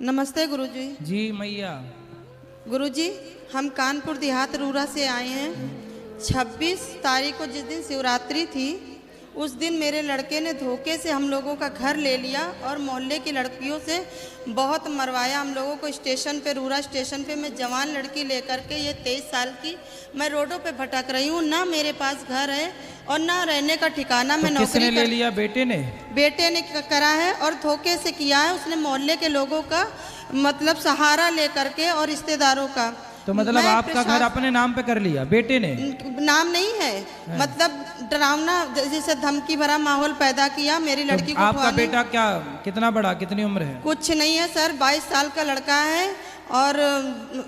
नमस्ते गुरुजी। जी मैया। गुरुजी, हम कानपुर देहात रूरा से आए हैं। 26 तारीख को जिस दिन शिवरात्रि थी, उस दिन मेरे लड़के ने धोखे से हम लोगों का घर ले लिया और मोहल्ले की लड़कियों से बहुत मरवाया हम लोगों को। स्टेशन पे, रूरा स्टेशन पे मैं जवान लड़की लेकर के, ये 23 साल की, मैं रोडों पे भटक रही हूँ। ना मेरे पास घर है और ना रहने का ठिकाना। मैं नौकरी किसने ले लिया? बेटे ने? बेटे ने करा है और धोखे से किया है उसने। मोहल्ले के लोगों का मतलब सहारा लेकर के और रिश्तेदारों का। तो मतलब आपका घर अपने नाम पे कर लिया बेटे ने? नाम नहीं है, मतलब डरावना जैसे धमकी भरा माहौल पैदा किया मेरी लड़की को। आपका बेटा क्या, कितना बड़ा, कितनी उम्र है? कुछ नहीं है सर, 22 साल का लड़का है। और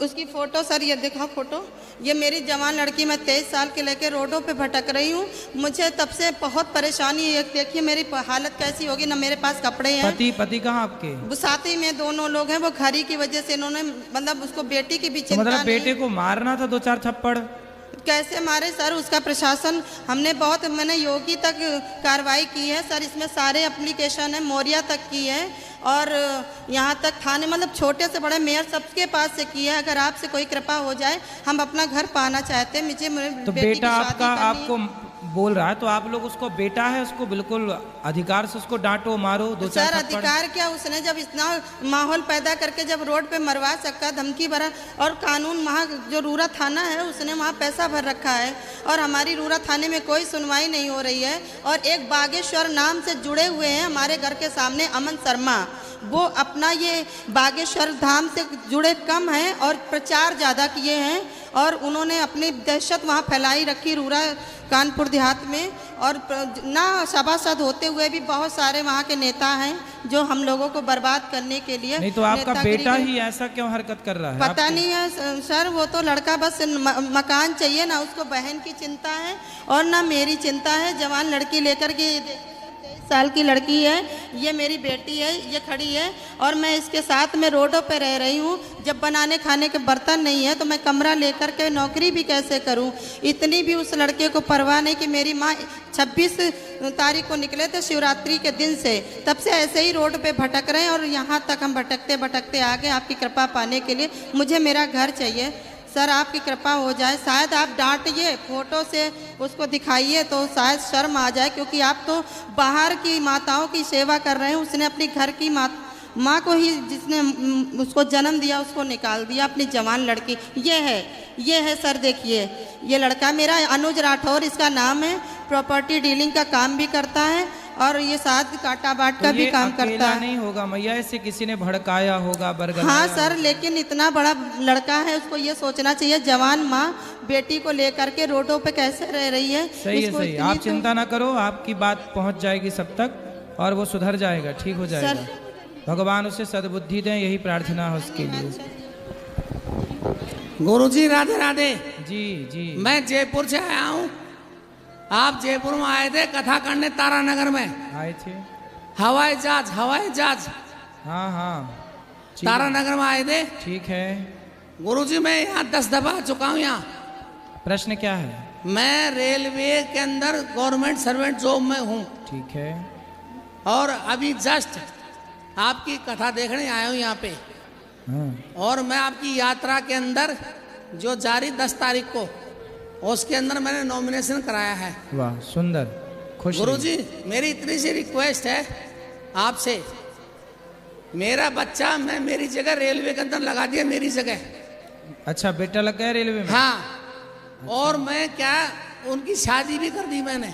उसकी फ़ोटो सर, ये देखा फ़ोटो, ये मेरी जवान लड़की। मैं 23 साल के लेके रोडों पे भटक रही हूँ। मुझे तब से बहुत परेशानी है। देखिए मेरी हालत कैसी होगी, ना मेरे पास कपड़े हैं। पति कहाँ आपके? वो साथ ही में दोनों लोग हैं। वो घरी की वजह से इन्होंने, मतलब उसको बेटी की भी चिंता मतलब नहीं। बेटे को मारना था 2-4 थप्पड़? कैसे मारे सर, उसका प्रशासन, मैंने योगी तक कार्रवाई की है सर। इसमें सारे एप्लीकेशन है, मौर्या तक की है और यहाँ तक थाने, मतलब छोटे से बड़े मेयर सबके पास से की है। अगर आपसे कोई कृपा हो जाए, हम अपना घर पाना चाहते हैं। मुझे तो बेटा आपका आपको बोल रहा है, तो आप लोग उसको बेटा है, उसको बिल्कुल अधिकार से उसको डांटो, मारो, 2-4 सर थप्पड़। अधिकार क्या, उसने जब इतना माहौल पैदा करके जब रोड पे मरवा सका, धमकी भरा। और कानून वहाँ जो रूरा थाना है, उसने वहाँ पैसा भर रखा है और हमारी रूरा थाने में कोई सुनवाई नहीं हो रही है। और एक बागेश्वर नाम से जुड़े हुए हैं हमारे घर के सामने, अमन शर्मा, वो अपना ये बागेश्वर धाम से जुड़े कम हैं और प्रचार ज़्यादा किए हैं। और उन्होंने अपनी दहशत वहाँ फैलाई रखी रूरा कानपुर देहात में। और ना सभासद होते हुए भी बहुत सारे वहाँ के नेता हैं जो हम लोगों को बर्बाद करने के लिए। नहीं तो आपका बेटा ही ऐसा क्यों हरकत कर रहा है? पता नहीं है सर, वो तो लड़का बस मकान चाहिए, ना उसको बहन की चिंता है और ना मेरी चिंता है। जवान लड़की लेकर के, 23 साल की लड़की है, ये मेरी बेटी है, ये खड़ी है और मैं इसके साथ में रोडों पे रह रही हूँ। जब बनाने खाने के बर्तन नहीं है तो मैं कमरा लेकर के नौकरी भी कैसे करूँ? इतनी भी उस लड़के को परवाह नहीं कि मेरी माँ 26 तारीख को निकले थे शिवरात्रि के दिन से, तब से ऐसे ही रोड पे भटक रहे हैं। और यहाँ तक हम भटकते भटकते आ गए आपकी कृपा पाने के लिए। मुझे मेरा घर चाहिए सर, आपकी कृपा हो जाए। शायद आप डांटिए, फोटो से उसको दिखाइए तो शायद शर्म आ जाए, क्योंकि आप तो बाहर की माताओं की सेवा कर रहे हैं। उसने अपनी घर की माँ को ही, जिसने उसको जन्म दिया, उसको निकाल दिया। अपनी जवान लड़की ये है सर, देखिए ये लड़का मेरा अनुज राठौर इसका नाम है। प्रॉपर्टी डीलिंग का काम भी करता है और ये साथ काटा बाट का भी काम करता है। नहीं होगा मैया, ऐसे किसी ने भड़काया होगा, बरगलाया। हाँ सर, लेकिन इतना बड़ा लड़का है, उसको ये सोचना चाहिए जवान माँ बेटी को लेकर के रोडों पे कैसे रह रही है। सही है, सही। आप चिंता ना करो, आपकी बात पहुंच जाएगी सब तक और वो सुधर जाएगा, ठीक हो जाएगा। भगवान उसे सद्बुद्धि दें, यही प्रार्थना है उसके लिए। गुरुजी राधे राधे। जी जी। मैं जयपुर से आया हूँ। आप जयपुर में आए थे कथा करने, तारानगर में आए थे? हवाई जहाज। हाँ हाँ, तारानगर में आए थे। ठीक है गुरुजी, मैं यहाँ 10 दफा आ चुका हूँ। यहाँ प्रश्न क्या है? मैं रेलवे के अंदर गवर्नमेंट सर्वेंट जॉब में हूँ। ठीक है। और अभी जस्ट आपकी कथा देखने आया हूँ यहाँ पे। हाँ। और मैं आपकी यात्रा के अंदर जो जारी 10 तारीख को, उसके अंदर मैंने नॉमिनेशन कराया है। वाह, सुंदर, खुश। गुरुजी, मेरी इतनी सी रिक्वेस्ट है आपसे, मेरा बच्चा मैं मेरी जगह रेलवे के अंदर लगा दिया, मेरी जगह। अच्छा, बेटा लग गया रेलवे में? हाँ। और मैं क्या, उनकी शादी भी कर दी मैंने।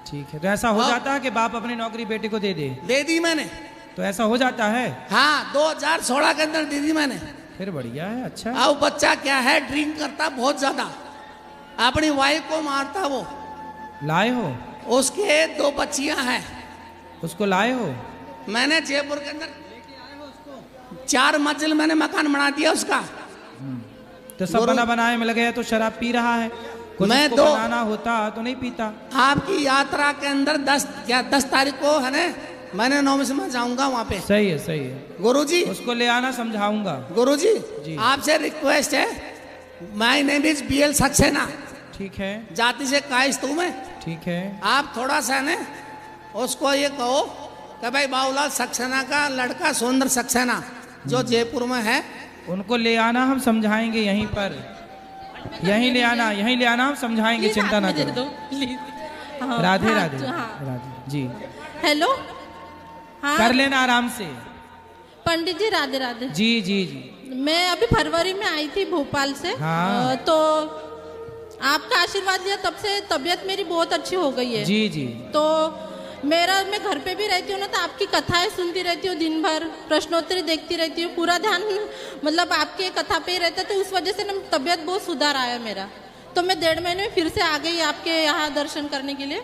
ठीक है, तो ऐसा हो जाता है कि बाप अपनी नौकरी बेटे को दे दी मैंने। तो ऐसा हो जाता है? हाँ, 2016 के अंदर दे दी मैंने। फिर बढ़िया है। अच्छा, अब बच्चा क्या है, ड्रिंक करता बहुत ज्यादा, अपनी वाइफ को मारता। वो लाए हो? उसके 2 बच्चियां हैं। उसको लाए हो? मैंने जयपुर के अंदर 4 मंजिल मैंने मकान बना दिया उसका। तो सब बना बनाए में लगे, तो शराब पी रहा है। कुछ मैं उसको बनाना होता तो नहीं पीता। आपकी यात्रा के अंदर 10 तारीख को है ना, मैंने नॉमिनेशन में जाऊंगा वहाँ पे। सही है, सही है। गुरुजी, उसको ले आना, समझाऊंगा। गुरुजी जी। आपसे रिक्वेस्ट है, my name is BL Saxena. ठीक है। जाति से कायस्तू में। ठीक है। आप थोड़ा सा ने उसको ये कहो कि भाई बाबूलाल सक्सेना का लड़का सुंदर सक्सेना जो जयपुर में है। उनको ले आना, हम समझाएंगे यहीं पर, यहीं ले आना, यहीं ले आना, हम समझाएंगे, प्लीज चिंता हाथ ना में दे करो। दो, प्लीज। हाँ, राधे हाँ, राधे हाँ। राधे जी। हेलो। हाँ कर लेना आराम से। पंडित जी, राधे राधे। जी जी जी। मैं अभी फरवरी में आई थी भोपाल से। हाँ। तो आपका आशीर्वाद लिया, तब से तबीयत मेरी बहुत अच्छी हो गई है। जी जी। तो मैं घर पे भी रहती हूँ ना, तो आपकी कथाएं सुनती रहती हूँ, दिन भर प्रश्नोत्तरी देखती रहती हूँ, पूरा ध्यान मतलब आपके कथा पे ही रहता है। तो उस वजह से ना तबीयत बहुत सुधार आया मेरा। तो मैं 1.5 महीने में फिर से आ गई आपके यहाँ दर्शन करने के लिए।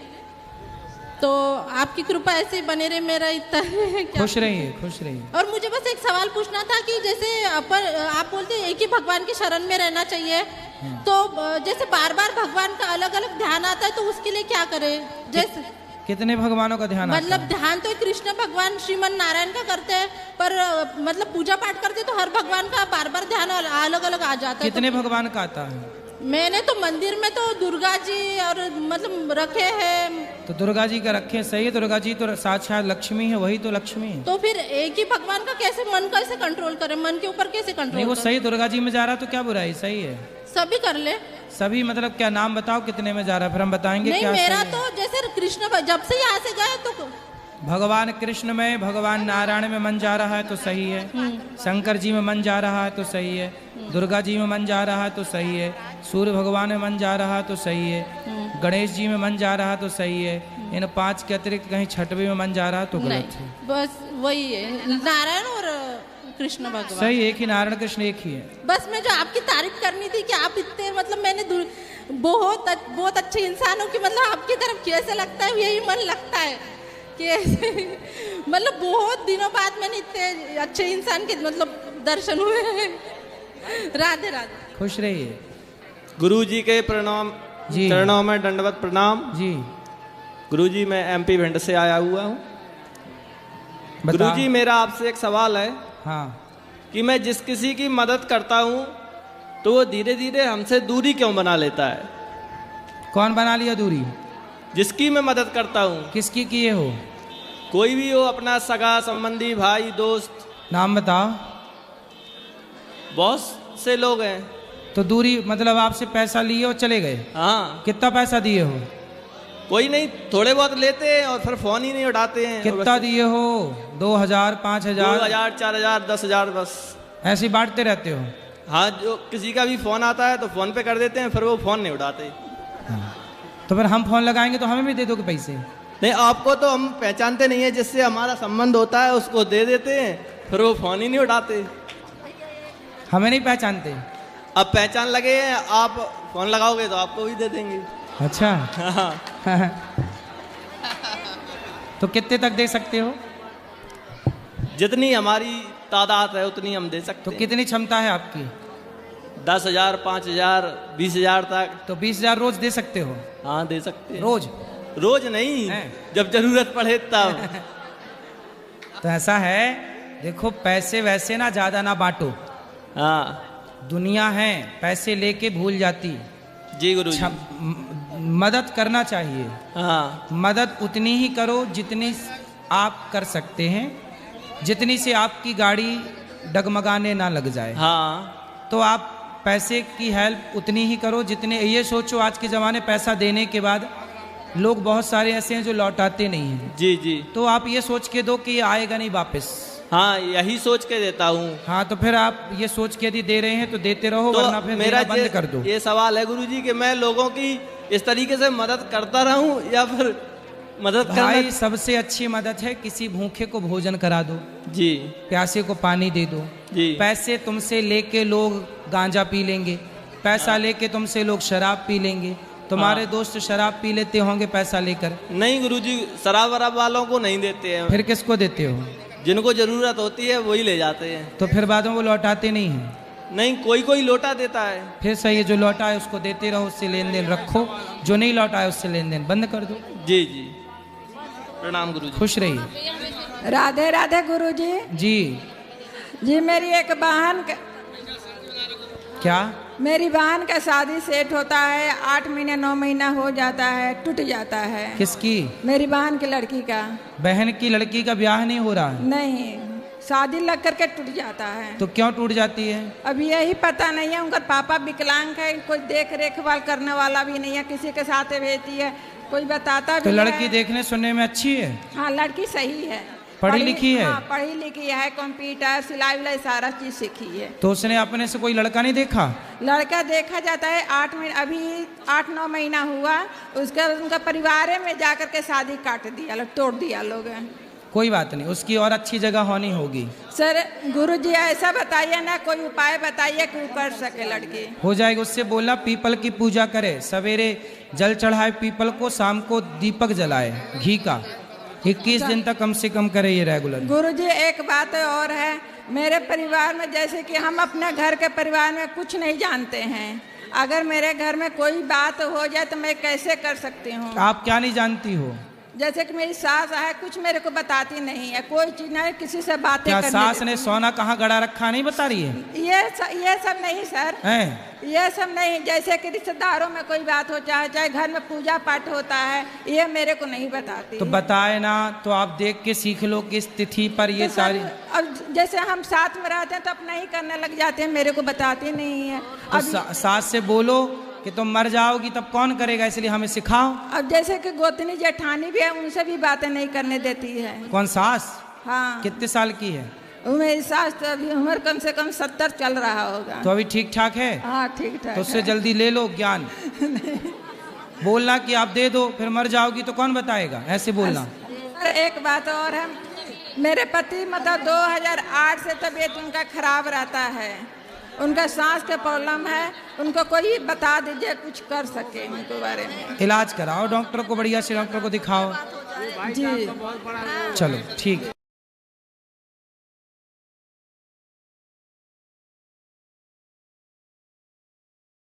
तो आपकी कृपा ऐसे ही बने रहे, मेरा इतना है क्या। खुश रहिए, खुश रहिए। और मुझे बस एक सवाल पूछना था कि जैसे आप बोलते हैं एक ही भगवान की शरण में रहना चाहिए, तो जैसे बार बार भगवान का अलग अलग ध्यान आता है, तो उसके लिए क्या करें? जैसे कितने भगवानों का ध्यान आता मतलब है? ध्यान तो कृष्ण भगवान श्रीमन नारायण का करते हैं, पर मतलब पूजा पाठ करते तो हर भगवान का बार बार ध्यान अलग अलग आ जाता है। कितने भगवान का आता है? मैंने तो मंदिर में तो दुर्गा जी और मतलब रखे हैं। तो दुर्गा जी का रखे, सही है। दुर्गा जी तो साक्षात लक्ष्मी है, वही तो लक्ष्मी है। तो फिर एक ही भगवान का कैसे मन कैसे कंट्रोल करें? मन के ऊपर कैसे नहीं, कंट्रोल वो करें? सही दुर्गा जी में जा रहा तो क्या बुराई, सही है। सभी कर ले। सभी मतलब क्या, नाम बताओ कितने में जा रहा है, फिर हम बताएंगे नहीं, क्या मेरा सही है। तो जैसे कृष्ण जब से यहाँ से गए तो भगवान कृष्ण में, भगवान नारायण में मन जा रहा है तो सही है, शंकर जी में मन जा रहा है तो सही है, दुर्गा जी में मन जा रहा है तो सही है, सूर्य भगवान में मन जा रहा है तो सही है, गणेश जी में मन जा रहा है तो सही है। इन 5 के अतिरिक्त कहीं छठवीं में मन जा रहा है तो गलत है। नहीं, बस वही है, नारायण और कृष्ण भगवान। सही, एक ही नारायण कृष्ण एक ही है। बस मैं जो आपकी तारीफ करनी थी कि आप इतने मतलब मैंने बहुत अच्छे इंसान हो कि मतलब आपकी तरफ कैसे लगता है, यही मन लगता है कि मतलब बहुत दिनों बाद मैंने इतने अच्छे इंसान के मतलब दर्शन हुए हैं। राधे राधे। खुश रहिए। गुरु जी के प्रणाम जी। चरणों में दंडवत प्रणाम। जी गुरु जी, मैं MP भिंड से आया हुआ हूँ। बता। गुरु जी, मेरा आपसे एक सवाल है हाँ। कि मैं जिस किसी की मदद करता हूँ तो वो धीरे धीरे हमसे दूरी क्यों बना लेता है? कौन बना लिया दूरी? जिसकी मैं मदद करता हूँ, किसकी किए हो? कोई भी हो, अपना सगा संबंधी, भाई, दोस्त, नाम बताओ। बहुत से लोग हैं। तो दूरी मतलब आपसे पैसा लिए और चले गए? हाँ, कितना पैसा दिए हो? कोई नहीं, थोड़े बहुत लेते हैं और फिर फोन ही नहीं उठाते हैं। कितना दिए हो? 2000, 5000, 2000, 4000, 10,000 बस ऐसे ही बांटते रहते हो? हाँ, जो किसी का भी फोन आता है तो फोन पे कर देते हैं, फिर वो फोन नहीं उठाते। तो फिर हम फोन लगाएंगे तो हमें भी दे दोगे पैसे? नहीं, आपको तो हम पहचानते नहीं है, जिससे हमारा संबंध होता है उसको दे देते हैं, फिर वो फोन ही नहीं उठाते। हमें नहीं पहचानते? अब पहचान लगे हैं, आप फोन लगाओगे तो आपको भी दे देंगे। अच्छा। हाँ। तो कितने तक दे सकते हो? जितनी हमारी तादाद है उतनी हम दे सकते तो हैं। कितनी क्षमता है आपकी? 10,000, 5,000, 20,000 तक। तो 20,000 रोज दे सकते हो? हाँ, दे सकते हैं। रोज? रोज नहीं, हैं? जब जरूरत पड़े तब। तो ऐसा है, देखो पैसे वैसे ना ज्यादा ना बांटो। हाँ दुनिया है पैसे लेके भूल जाती। जी गुरु जी। मदद करना चाहिए। हाँ मदद उतनी ही करो जितनी आप कर सकते हैं, जितनी से आपकी गाड़ी डगमगाने ना लग जाए। हाँ। तो आप पैसे की हेल्प उतनी ही करो जितने, ये सोचो आज के ज़माने पैसा देने के बाद लोग बहुत सारे ऐसे हैं जो लौटाते नहीं हैं। जी जी। तो आप ये सोच के दो कि ये आएगा नहीं वापस। हाँ, यही सोच के देता हूँ। हाँ, तो फिर आप ये सोच के यदि दे रहे हैं तो देते रहो, तो वरना फिर मेरा देना बंद कर दो। ये सवाल है गुरुजी कि मैं लोगों की इस तरीके से मदद करता रहूं या फिर मदद भाई करना। सबसे अच्छी मदद है किसी भूखे को भोजन करा दो, जी प्यासे को पानी दे दो। जी। पैसे तुमसे लेके लोग गांजा पी लेंगे, पैसा लेके तुमसे लोग शराब पी लेंगे। तुम्हारे दोस्त शराब पी लेते होंगे पैसा लेकर। नहीं गुरुजी, शराब वराब वालों को नहीं देते हैं। फिर किसको देते हो? जिनको जरूरत होती है वही ले जाते हैं। तो फिर बाद में वो लौटाते नहीं हैं। नहीं, कोई कोई लौटा देता है। फिर सही है, जो लौटा है उसको देते रहो, उससे लेन देन रखो, जो नहीं लौटा है उससे लेन देन बंद कर दो। जी जी, प्रणाम गुरुजी। खुश रहिए। राधे राधे गुरुजी। जी जी, मेरी एक बहन क्या? मेरी बहन का शादी सेट होता है, 8 महीने 9 महीना हो जाता है, टूट जाता है। किसकी? मेरी बहन की लड़की का। बहन की लड़की का ब्याह नहीं हो रहा है? नहीं, शादी लग करके टूट जाता है। तो क्यों टूट जाती है? अभी यही पता नहीं है, उनका पापा विकलांग है, कोई देख रेख वाल करने वाला भी नहीं है, किसी के साथ भेजती है, कोई बताता भी तो लड़की है। देखने सुनने में अच्छी है? हाँ लड़की सही है, पढ़ी लिखी है? हाँ पढ़ी लिखी है, कंप्यूटर सिलाई विलाई सारा चीज सीखी है। तो उसने अपने से कोई लड़का नहीं देखा? लड़का देखा जाता है 8 महीने, अभी 8-9 महीना हुआ, उसका उनका परिवार में जाकर के शादी काट दिया लोग, तोड़ दिया लोग। कोई बात नहीं, उसकी और अच्छी जगह होनी होगी। सर गुरुजी ऐसा बताइए ना, कोई उपाय बताइए कि वो कर सके लड़की। हो जाएगा। उससे बोला पीपल की पूजा करे, सवेरे जल चढ़ाए पीपल को, शाम को दीपक जलाए घी का, 21 दिन तक कम से कम करे ये रेगुलर। गुरुजी एक बात और है, मेरे परिवार में जैसे कि हम अपने घर के परिवार में कुछ नहीं जानते हैं, अगर मेरे घर में कोई बात हो जाए तो मैं कैसे कर सकती हूँ? आप क्या नहीं जानती हो? जैसे कि मेरी सास है, कुछ मेरे को बताती नहीं है, कोई चीज नहीं, किसी से बातें क्या करने सास देती ने हूँ। सोना कहाँ गड़ा रखा नहीं बता रही है? ये सब नहीं सर, हैं? ये सब नहीं। जैसे कि रिश्तेदारों में कोई बात हो, चाहे घर में पूजा पाठ होता है, ये मेरे को नहीं बताती। तो बताए ना, तो आप देख के सीख लो किस तिथि पर ये तो सारी। अब जैसे हम साथ में रहते हैं तो अपना ही करने लग जाते हैं, मेरे को बताती नहीं है। तो सास से बोलो कि तुम मर जाओगी तब कौन करेगा, इसलिए हमें सिखाओ। अब जैसे कि गोतनी जेठानी भी है, उनसे भी बातें नहीं करने देती है। कौन सास? हाँ। कितने साल की है? मेरी सास तो अभी उम्र कम से कम 70 चल रहा होगा। तो अभी ठीक ठाक है? हाँ ठीक ठाक। तो उससे जल्दी ले लो ज्ञान। बोलना कि आप दे दो, फिर मर जाओगी तो कौन बताएगा, ऐसे बोलना। सर एक बात और है, मेरे पति मतलब 2008 से तबीयत उनका खराब रहता है, उनका सांस का प्रॉब्लम है, उनको कोई बता दीजिए कुछ कर सके उनके बारे में। इलाज कराओ, डॉक्टर को बढ़िया से डॉक्टर को दिखाओ। जी चलो ठीक।